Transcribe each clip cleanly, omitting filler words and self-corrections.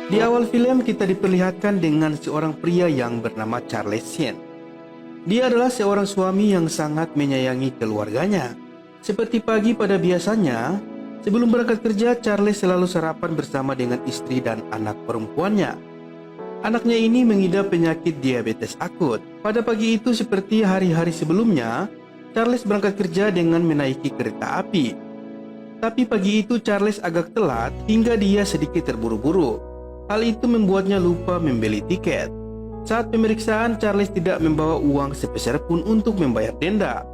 Di awal film kita diperlihatkan dengan seorang pria yang bernama Charles Sheen. Dia adalah seorang suami yang sangat menyayangi keluarganya. Seperti pagi pada biasanya, sebelum berangkat kerja, Charles selalu sarapan bersama dengan istri dan anak perempuannya. Anaknya ini mengidap penyakit diabetes akut. Pada pagi itu seperti hari-hari sebelumnya, Charles berangkat kerja dengan menaiki kereta api. Tapi pagi itu Charles agak telat hingga dia sedikit terburu-buru. Hal itu membuatnya lupa membeli tiket. Saat pemeriksaan, Charles tidak membawa uang sepeser pun untuk membayar denda,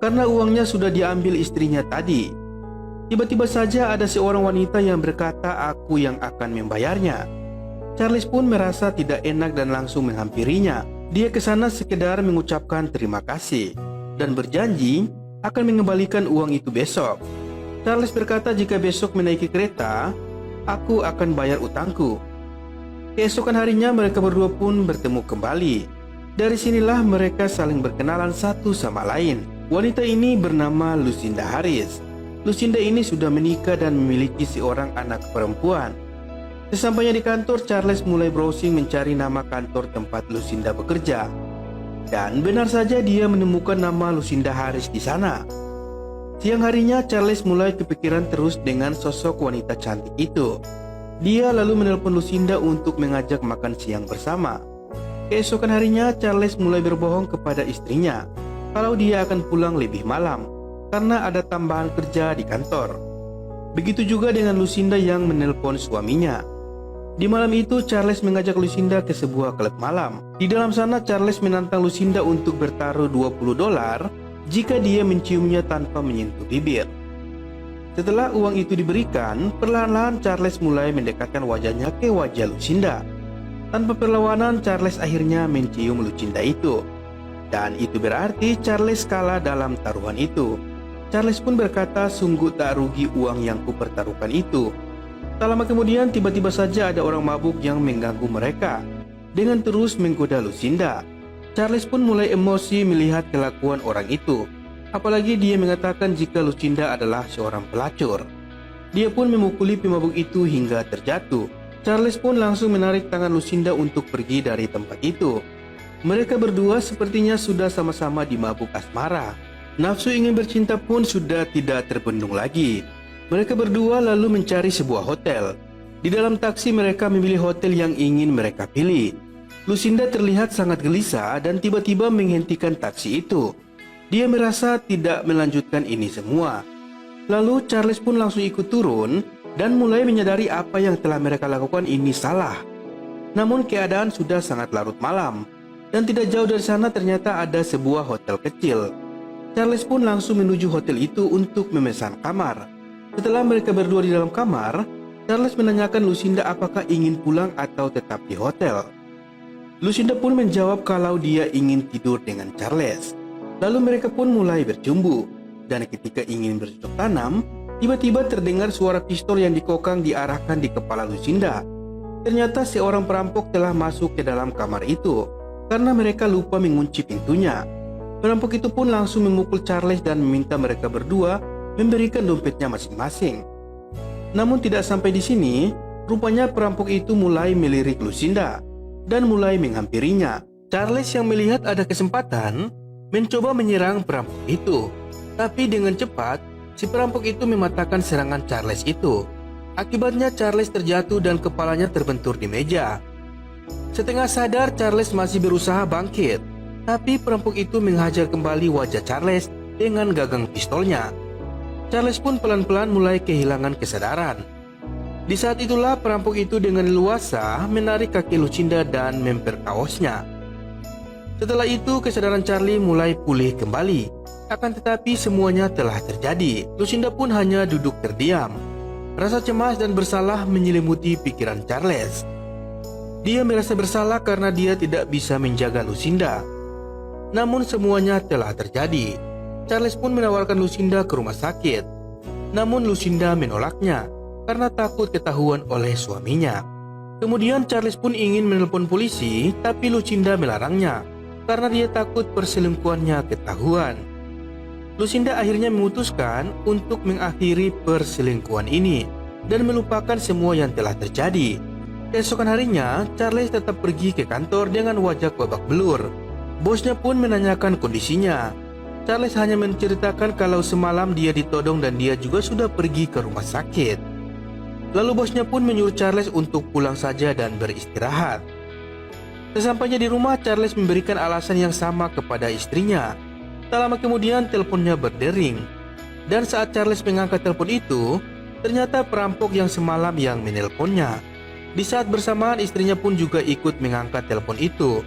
karena uangnya sudah diambil istrinya tadi. Tiba-tiba saja ada seorang wanita yang berkata, "Aku yang akan membayarnya." Charles pun merasa tidak enak dan langsung menghampirinya. Dia ke sana sekedar mengucapkan terima kasih dan berjanji akan mengembalikan uang itu besok. Charles berkata jika besok menaiki kereta, "Aku akan bayar utangku." Keesokan harinya mereka berdua pun bertemu kembali. Dari sinilah mereka saling berkenalan satu sama lain. Wanita ini bernama Lucinda Harris. Lucinda ini sudah menikah dan memiliki seorang anak perempuan. Sesampainya di kantor, Charles mulai browsing mencari nama kantor tempat Lucinda bekerja. Dan benar saja dia menemukan nama Lucinda Harris di sana. Siang harinya Charles mulai kepikiran terus dengan sosok wanita cantik itu. Dia lalu menelpon Lucinda untuk mengajak makan siang bersama. Keesokan harinya Charles mulai berbohong kepada istrinya kalau dia akan pulang lebih malam karena ada tambahan kerja di kantor. Begitu juga dengan Lucinda yang menelpon suaminya. Di malam itu Charles mengajak Lucinda ke sebuah klub malam. Di dalam sana Charles menantang Lucinda untuk bertaruh $20 jika dia menciumnya tanpa menyentuh bibir. Setelah uang itu diberikan, perlahan-lahan Charles mulai mendekatkan wajahnya ke wajah Lucinda. Tanpa perlawanan, Charles akhirnya mencium Lucinda itu. Dan itu berarti Charles kalah dalam taruhan itu. Charles pun berkata, "Sungguh tak rugi uang yang kupertaruhkan itu." Tak lama kemudian tiba-tiba saja ada orang mabuk yang mengganggu mereka dengan terus menggoda Lucinda. Charles pun mulai emosi melihat kelakuan orang itu. Apalagi dia mengatakan jika Lucinda adalah seorang pelacur. Dia pun memukuli pemabuk itu hingga terjatuh. Charles pun langsung menarik tangan Lucinda untuk pergi dari tempat itu. Mereka berdua sepertinya sudah sama-sama dimabuk asmara. Nafsu ingin bercinta pun sudah tidak terbendung lagi. Mereka berdua lalu mencari sebuah hotel. Di dalam taksi mereka memilih hotel yang ingin mereka pilih. Lucinda terlihat sangat gelisah dan tiba-tiba menghentikan taksi itu. Dia merasa tidak melanjutkan ini semua. Lalu Charles pun langsung ikut turun dan mulai menyadari apa yang telah mereka lakukan ini salah. Namun keadaan sudah sangat larut malam dan tidak jauh dari sana ternyata ada sebuah hotel kecil. Charles pun langsung menuju hotel itu untuk memesan kamar. Setelah mereka berdua di dalam kamar, Charles menanyakan Lucinda apakah ingin pulang atau tetap di hotel. Lucinda pun menjawab kalau dia ingin tidur dengan Charles. Lalu mereka pun mulai bercumbu. Dan ketika ingin bercocok tanam, tiba-tiba terdengar suara pistol yang dikokang diarahkan di kepala Lucinda. Ternyata seorang perampok telah masuk ke dalam kamar itu karena mereka lupa mengunci pintunya. Perampok itu pun langsung memukul Charles dan meminta mereka berdua memberikan dompetnya masing-masing. Namun tidak sampai di sini, rupanya perampok itu mulai melirik Lucinda dan mulai menghampirinya. Charles yang melihat ada kesempatan mencoba menyerang perampok itu. Tapi dengan cepat, si perampok itu mematahkan serangan Charles itu. Akibatnya Charles terjatuh dan kepalanya terbentur di meja. Setengah sadar, Charles masih berusaha bangkit. Tapi perampok itu menghajar kembali wajah Charles dengan gagang pistolnya. Charles pun pelan-pelan mulai kehilangan kesadaran. Di saat itulah perampok itu dengan leluasa menarik kaki Lucinda dan memperkaosnya. Setelah itu kesadaran Charlie mulai pulih kembali. Akan tetapi semuanya telah terjadi. Lucinda pun hanya duduk terdiam. Rasa cemas dan bersalah menyelimuti pikiran Charles. Dia merasa bersalah karena dia tidak bisa menjaga Lucinda. Namun semuanya telah terjadi. Charles pun menawarkan Lucinda ke rumah sakit. Namun Lucinda menolaknya karena takut ketahuan oleh suaminya. Kemudian Charles pun ingin menelpon polisi, tapi Lucinda melarangnya karena dia takut perselingkuhannya ketahuan. Lucinda akhirnya memutuskan untuk mengakhiri perselingkuhan ini dan melupakan semua yang telah terjadi. Keesokan harinya, Charles tetap pergi ke kantor dengan wajah babak belur. Bosnya pun menanyakan kondisinya. Charles hanya menceritakan kalau semalam dia ditodong dan dia juga sudah pergi ke rumah sakit. Lalu bosnya pun menyuruh Charles untuk pulang saja dan beristirahat. Sesampainya di rumah, Charles memberikan alasan yang sama kepada istrinya. Tak lama kemudian teleponnya berdering. Dan saat Charles mengangkat telepon itu, ternyata perampok yang semalam yang menelponnya. Di saat bersamaan istrinya pun juga ikut mengangkat telepon itu.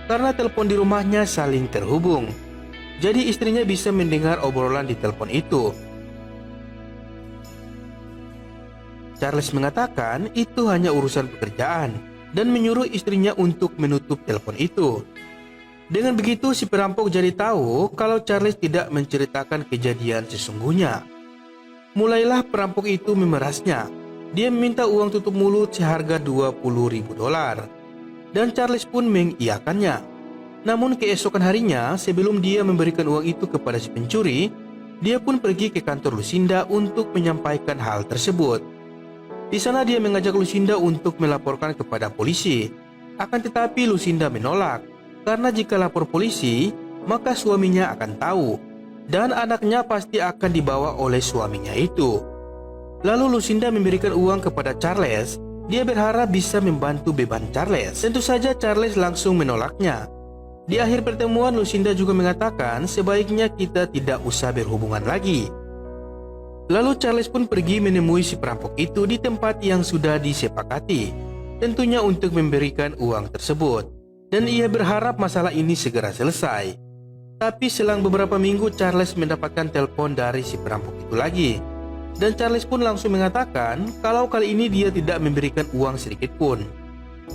Karena telepon di rumahnya saling terhubung. Jadi istrinya bisa mendengar obrolan di telepon itu. Charles mengatakan itu hanya urusan pekerjaan dan menyuruh istrinya untuk menutup telepon itu. Dengan begitu si perampok jadi tahu kalau Charles tidak menceritakan kejadian sesungguhnya. Mulailah perampok itu memerasnya. Dia meminta uang tutup mulut seharga $20.000 dan Charles pun mengiyakannya. Namun keesokan harinya sebelum dia memberikan uang itu kepada si pencuri, dia pun pergi ke kantor Lucinda untuk menyampaikan hal tersebut. Di sana dia mengajak Lucinda untuk melaporkan kepada polisi. Akan tetapi Lucinda menolak, karena jika lapor polisi, maka suaminya akan tahu, dan anaknya pasti akan dibawa oleh suaminya itu. Lalu Lucinda memberikan uang kepada Charles. Dia berharap bisa membantu beban Charles. Tentu saja Charles langsung menolaknya. Di akhir pertemuan, Lucinda juga mengatakan sebaiknya kita tidak usah berhubungan lagi. Lalu Charles pun pergi menemui si perampok itu di tempat yang sudah disepakati, tentunya untuk memberikan uang tersebut. Dan ia berharap masalah ini segera selesai. Tapi selang beberapa minggu Charles mendapatkan telepon dari si perampok itu lagi. Dan Charles pun langsung mengatakan kalau kali ini dia tidak memberikan uang sedikit pun.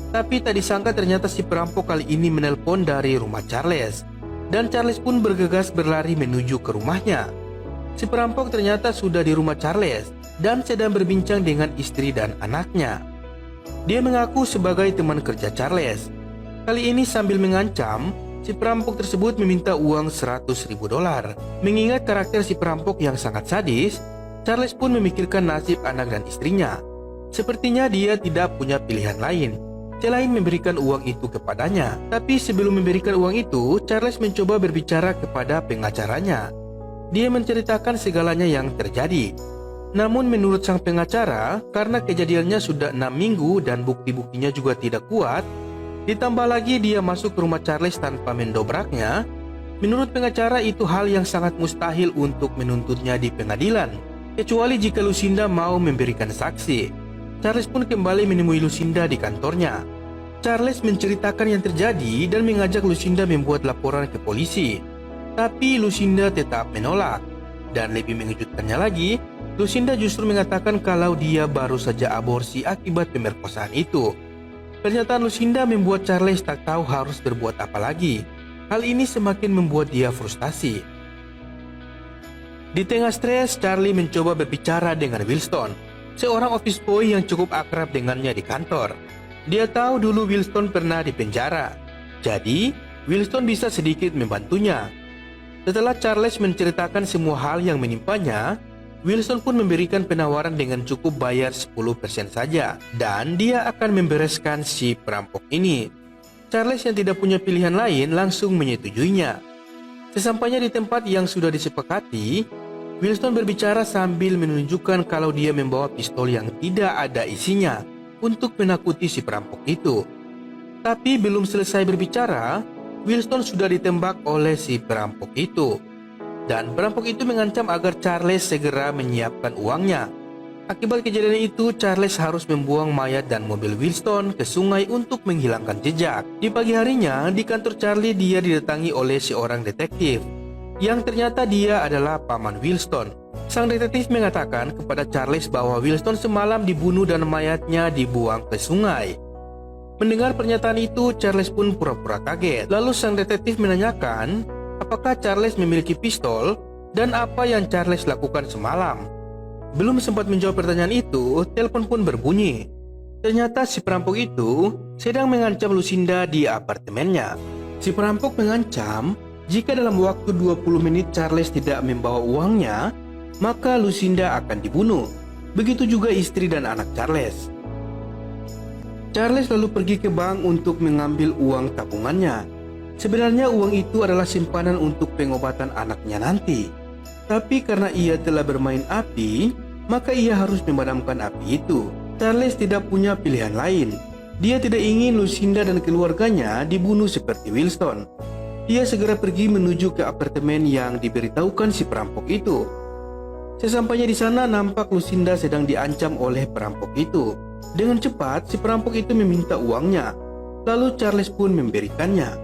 Tapi tak disangka ternyata si perampok kali ini menelpon dari rumah Charles. Dan Charles pun bergegas berlari menuju ke rumahnya. Si perampok ternyata sudah di rumah Charles dan sedang berbincang dengan istri dan anaknya. Dia mengaku sebagai teman kerja Charles. Kali ini sambil mengancam, si perampok tersebut meminta uang $100.000. Mengingat karakter si perampok yang sangat sadis, Charles pun memikirkan nasib anak dan istrinya. Sepertinya dia tidak punya pilihan lain selain memberikan uang itu kepadanya. Tapi sebelum memberikan uang itu, Charles mencoba berbicara kepada pengacaranya. Dia menceritakan segalanya yang terjadi. Namun menurut sang pengacara, karena kejadiannya sudah 6 minggu dan bukti-buktinya juga tidak kuat, ditambah lagi dia masuk ke rumah Charles tanpa mendobraknya, menurut pengacara itu hal yang sangat mustahil untuk menuntutnya di pengadilan, kecuali jika Lucinda mau memberikan saksi. Charles pun kembali menemui Lucinda di kantornya. Charles menceritakan yang terjadi dan mengajak Lucinda membuat laporan ke polisi. Tapi Lucinda tetap menolak. Dan lebih mengejutkannya lagi, Lucinda justru mengatakan kalau dia baru saja aborsi akibat pemerkosaan itu. Pernyataan Lucinda membuat Charles tak tahu harus berbuat apa lagi. Hal ini semakin membuat dia frustasi. Di tengah stres, Charlie mencoba berbicara dengan Wilston, seorang office boy yang cukup akrab dengannya di kantor. Dia tahu dulu Wilston pernah dipenjara, jadi Wilston bisa sedikit membantunya. Setelah Charles menceritakan semua hal yang menimpanya, Wilston pun memberikan penawaran dengan cukup bayar 10% saja, dan dia akan membereskan si perampok ini. Charles yang tidak punya pilihan lain langsung menyetujuinya. Sesampainya di tempat yang sudah disepakati, Wilston berbicara sambil menunjukkan kalau dia membawa pistol yang tidak ada isinya untuk menakuti si perampok itu. Tapi belum selesai berbicara, Wilston sudah ditembak oleh si perampok itu. Dan perampok itu mengancam agar Charles segera menyiapkan uangnya. Akibat kejadian itu, Charles harus membuang mayat dan mobil Wilston ke sungai untuk menghilangkan jejak. Di pagi harinya, di kantor Charlie dia didatangi oleh seorang detektif, yang ternyata dia adalah paman Wilston. Sang detektif mengatakan kepada Charles bahwa Wilston semalam dibunuh dan mayatnya dibuang ke sungai. Mendengar pernyataan itu, Charles pun pura-pura kaget. Lalu sang detektif menanyakan apakah Charles memiliki pistol dan apa yang Charles lakukan semalam. Belum sempat menjawab pertanyaan itu, telepon pun berbunyi. Ternyata si perampok itu sedang mengancam Lucinda di apartemennya. Si perampok mengancam jika dalam waktu 20 menit Charles tidak membawa uangnya, maka Lucinda akan dibunuh. Begitu juga istri dan anak Charles. Charles lalu pergi ke bank untuk mengambil uang tabungannya. Sebenarnya uang itu adalah simpanan untuk pengobatan anaknya nanti. Tapi karena ia telah bermain api, maka ia harus memadamkan api itu. Charles tidak punya pilihan lain. Dia tidak ingin Lucinda dan keluarganya dibunuh seperti Wilson. Dia segera pergi menuju ke apartemen yang diberitahukan si perampok itu. Sesampainya di sana, nampak Lucinda sedang diancam oleh perampok itu. Dengan cepat, si perampok itu meminta uangnya. Lalu Charles pun memberikannya.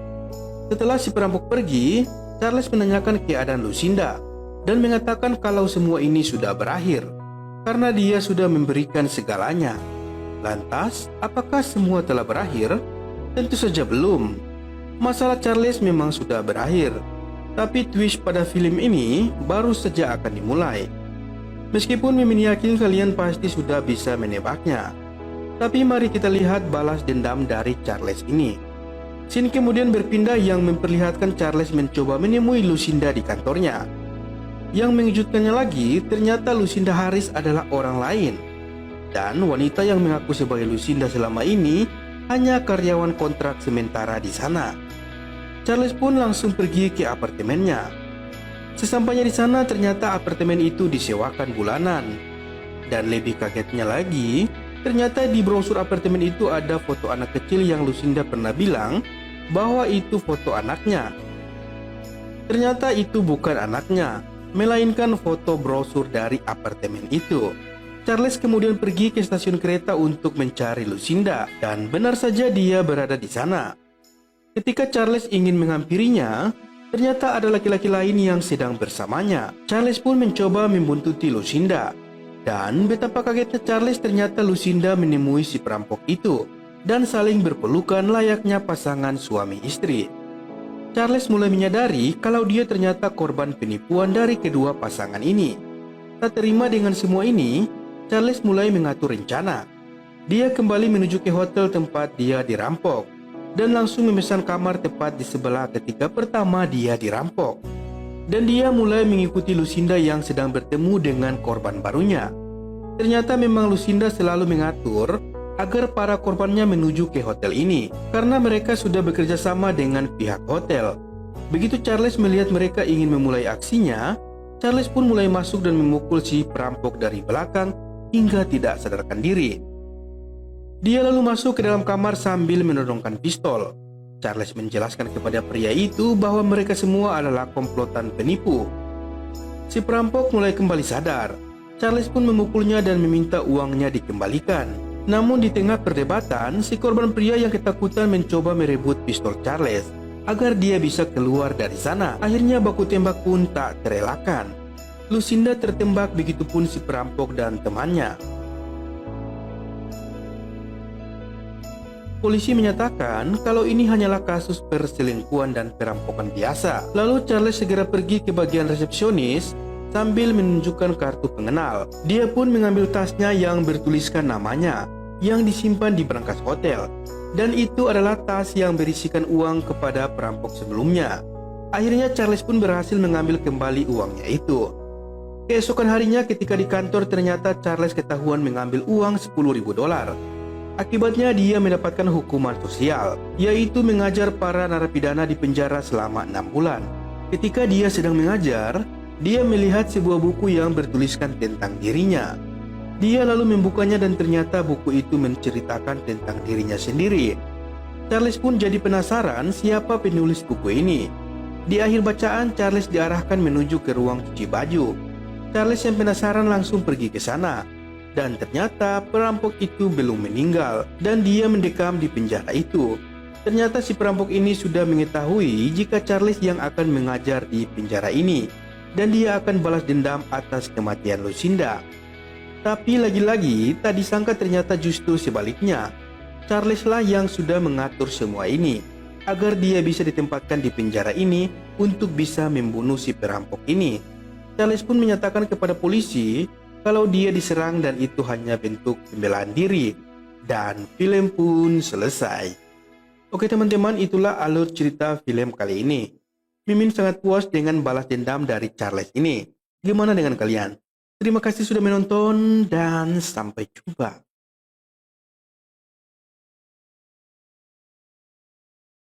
Setelah si perampok pergi, Charles menanyakan keadaan Lucinda dan mengatakan kalau semua ini sudah berakhir karena dia sudah memberikan segalanya. Lantas, apakah semua telah berakhir? Tentu saja belum. Masalah Charles memang sudah berakhir, tapi twist pada film ini baru saja akan dimulai. Meskipun Mimin yakin kalian pasti sudah bisa menebaknya, tapi mari kita lihat balas dendam dari Charles ini. Scene kemudian berpindah yang memperlihatkan Charles mencoba menemui Lucinda di kantornya. Yang mengejutkannya lagi, ternyata Lucinda Harris adalah orang lain. Dan wanita yang mengaku sebagai Lucinda selama ini hanya karyawan kontrak sementara di sana. Charles pun langsung pergi ke apartemennya. Sesampainya di sana, ternyata apartemen itu disewakan bulanan. Dan lebih kagetnya lagi, ternyata di brosur apartemen itu ada foto anak kecil yang Lucinda pernah bilang bahwa itu foto anaknya. Ternyata itu bukan anaknya, melainkan foto brosur dari apartemen itu. Charles kemudian pergi ke stasiun kereta untuk mencari Lucinda, dan benar saja dia berada di sana. Ketika Charles ingin menghampirinya, ternyata ada laki-laki lain yang sedang bersamanya. Charles pun mencoba membuntuti Lucinda. Dan betapa kagetnya Charles, ternyata Lucinda menemui si perampok itu dan saling berpelukan layaknya pasangan suami istri. Charles mulai menyadari kalau dia ternyata korban penipuan dari kedua pasangan ini. Tak terima dengan semua ini, Charles mulai mengatur rencana. Dia kembali menuju ke hotel tempat dia dirampok dan langsung memesan kamar tepat di sebelah ketika pertama dia dirampok. Dan dia mulai mengikuti Lucinda yang sedang bertemu dengan korban barunya. Ternyata memang Lucinda selalu mengatur agar para korbannya menuju ke hotel ini karena mereka sudah bekerja sama dengan pihak hotel. Begitu Charles melihat mereka ingin memulai aksinya, Charles pun mulai masuk dan memukul si perampok dari belakang hingga tidak sadarkan diri. Dia lalu masuk ke dalam kamar sambil menodongkan pistol. Charles menjelaskan kepada pria itu bahwa mereka semua adalah komplotan penipu. Si perampok mulai kembali sadar. Charles pun memukulnya dan meminta uangnya dikembalikan. Namun di tengah perdebatan, si korban pria yang ketakutan mencoba merebut pistol Charles agar dia bisa keluar dari sana. Akhirnya baku tembak pun tak terelakkan. Lucinda tertembak, begitupun si perampok dan temannya. Polisi menyatakan kalau ini hanyalah kasus perselingkuhan dan perampokan biasa. Lalu Charles segera pergi ke bagian resepsionis sambil menunjukkan kartu pengenal. Dia pun mengambil tasnya yang bertuliskan namanya yang disimpan di berangkas hotel. Dan itu adalah tas yang berisikan uang kepada perampok sebelumnya. Akhirnya Charles pun berhasil mengambil kembali uangnya itu. Keesokan harinya ketika di kantor, ternyata Charles ketahuan mengambil uang $10.000. Akibatnya dia mendapatkan hukuman sosial, yaitu mengajar para narapidana di penjara selama 6 bulan. Ketika dia sedang mengajar, dia melihat sebuah buku yang bertuliskan tentang dirinya. Dia lalu membukanya dan ternyata buku itu menceritakan tentang dirinya sendiri. Charles pun jadi penasaran siapa penulis buku ini. Di akhir bacaan, Charles diarahkan menuju ke ruang cuci baju. Charles yang penasaran langsung pergi ke sana. Dan ternyata perampok itu belum meninggal dan dia mendekam di penjara itu. Ternyata si perampok ini sudah mengetahui jika Charles yang akan mengajar di penjara ini dan dia akan balas dendam atas kematian Lucinda. Tapi lagi-lagi tak disangka ternyata justru sebaliknya. Charles lah yang sudah mengatur semua ini agar dia bisa ditempatkan di penjara ini untuk bisa membunuh si perampok ini. Charles pun menyatakan kepada polisi kalau dia diserang dan itu hanya bentuk pembelaan diri. Dan film pun selesai. Oke teman-teman, itulah alur cerita film kali ini. Mimin sangat puas dengan balas dendam dari Charles ini. Gimana dengan kalian? Terima kasih sudah menonton dan sampai jumpa.